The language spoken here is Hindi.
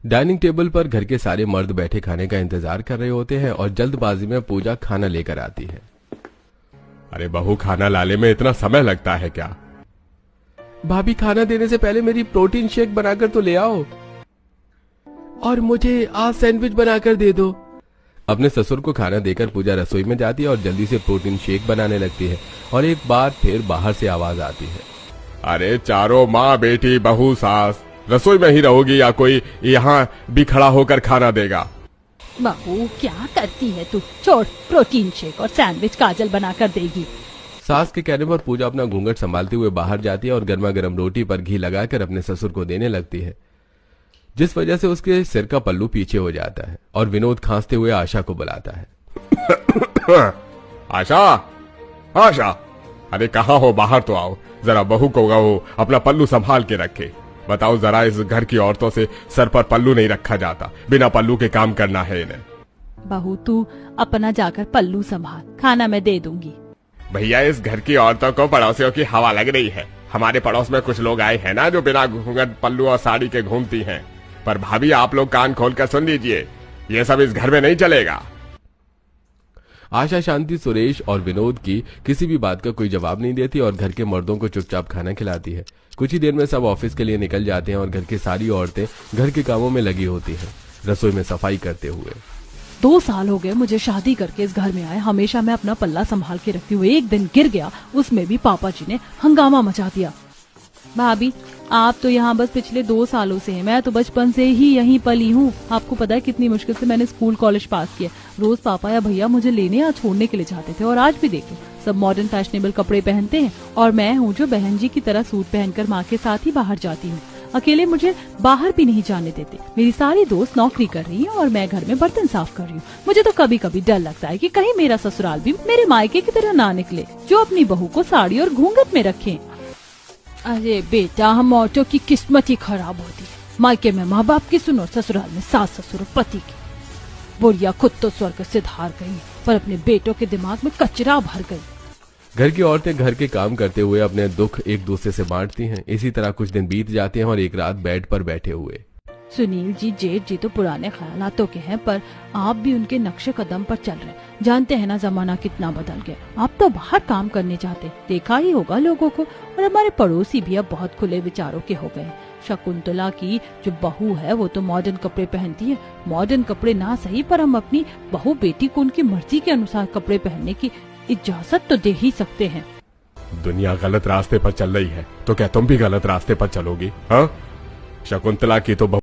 डाइनिंग टेबल पर घर के सारे मर्द बैठे खाने का इंतजार कर रहे होते हैं और जल्दबाजी में पूजा खाना लेकर आती है। अरे बहू, खाना लाने में इतना समय लगता है क्या? भाभी, खाना देने से पहले मेरी प्रोटीन शेक बनाकर तो ले आओ, और मुझे आज सैंडविच बनाकर दे दो। अपने ससुर को खाना देकर पूजा रसोई में जाती है और जल्दी से प्रोटीन शेक बनाने लगती है और एक बार फिर बाहर से आवाज आती है, अरे चारों माँ बेटी बहू सास रसोई में ही रहोगी या कोई यहाँ भी खड़ा होकर खाना देगा? बहू क्या करती है तू? छोड़, प्रोटीन शेक और सैंडविच काजल बनाकर देगी। सास के कहने पर पूजा अपना घूंघट संभालते हुए बाहर जाती है और गर्मा गर्म रोटी पर घी लगाकर अपने ससुर को देने लगती है, जिस वजह से उसके सिर का पल्लू पीछे हो जाता है और विनोद खांसते हुए आशा को बुलाता है। आशा, आशा, अरे कहाँ हो? बाहर तो आओ, जरा बहू को वो अपना पल्लू संभाल के रखे। बताओ जरा, इस घर की औरतों से सर पर पल्लू नहीं रखा जाता, बिना पल्लू के काम करना है इन्हें। बहू तू अपना जाकर पल्लू संभाल, खाना मैं दे दूंगी। भैया, इस घर की औरतों को पड़ोसियों की हवा लग रही है। हमारे पड़ोस में कुछ लोग आए हैं ना जो बिना घूंघट, पल्लू और साड़ी के घूमती हैं। पर भाभी, आप लोग कान खोलकर सुन लीजिए, ये सब इस घर में नहीं चलेगा। आशा, शांति, सुरेश और विनोद की किसी भी बात का कोई जवाब नहीं देती और घर के मर्दों को चुपचाप खाना खिलाती है। कुछ ही देर में सब ऑफिस के लिए निकल जाते हैं और घर की सारी औरतें घर के कामों में लगी होती हैं, रसोई में सफाई करते हुए। 2 साल हो गए मुझे शादी करके इस घर में आए, हमेशा मैं अपना पल्ला संभाल के रखती हूँ। एक दिन गिर गया, उसमें भी पापा जी ने हंगामा मचा दिया। भाभी, आप तो यहाँ बस पिछले 2 सालों से हैं, मैं तो बचपन से ही यहीं पली हूँ। आपको पता है कितनी मुश्किल से मैंने स्कूल कॉलेज पास किया। रोज पापा या भैया मुझे लेने या छोड़ने के लिए जाते थे, और आज भी देखो सब मॉडर्न फैशनेबल कपड़े पहनते हैं और मैं हूँ जो बहन जी की तरह सूट पहनकर माँ के साथ ही बाहर जाती हूँ। अकेले मुझे बाहर भी नहीं जाने देते। मेरी सारी दोस्त नौकरी कर रही हैं और मैं घर में बर्तन साफ कर रही हूँ। मुझे तो कभी कभी डर लगता है कि कहीं मेरा ससुराल भी मेरे मायके की तरह ना निकले, जो अपनी बहू को साड़ी और घूंघट में रखे। अरे बेटा, हम औरतों की किस्मत ही खराब होती है। मायके में माँ बाप की सुनो, ससुराल में सास ससुर पति की। बुढ़िया खुद तो स्वर्ग से धार गई, पर अपने बेटों के दिमाग में कचरा भर गई। घर की औरतें घर के काम करते हुए अपने दुख एक दूसरे से बांटती हैं। इसी तरह कुछ दिन बीत जाते हैं और एक रात बेड पर बैठे हुए सुनील जी, जेठ जी तो पुराने ख्यालातों के हैं, पर आप भी उनके नक्शे कदम पर चल रहे। जानते हैं ना जमाना कितना बदल गया। आप तो बाहर काम करने जाते, देखा ही होगा लोगों को। और हमारे पड़ोसी भी अब बहुत खुले विचारों के हो गए हैं। शकुंतला की जो बहू है वो तो मॉडर्न कपड़े पहनती है। मॉडर्न कपड़े ना सही, पर हम अपनी बहू बेटी को उनकी मर्जी के अनुसार कपड़े पहनने की इजाजत तो दे ही सकते हैं। दुनिया गलत रास्ते पर चल रही है तो क्या तुम भी गलत रास्ते पर चलोगी? हाँ, शकुंतला की तो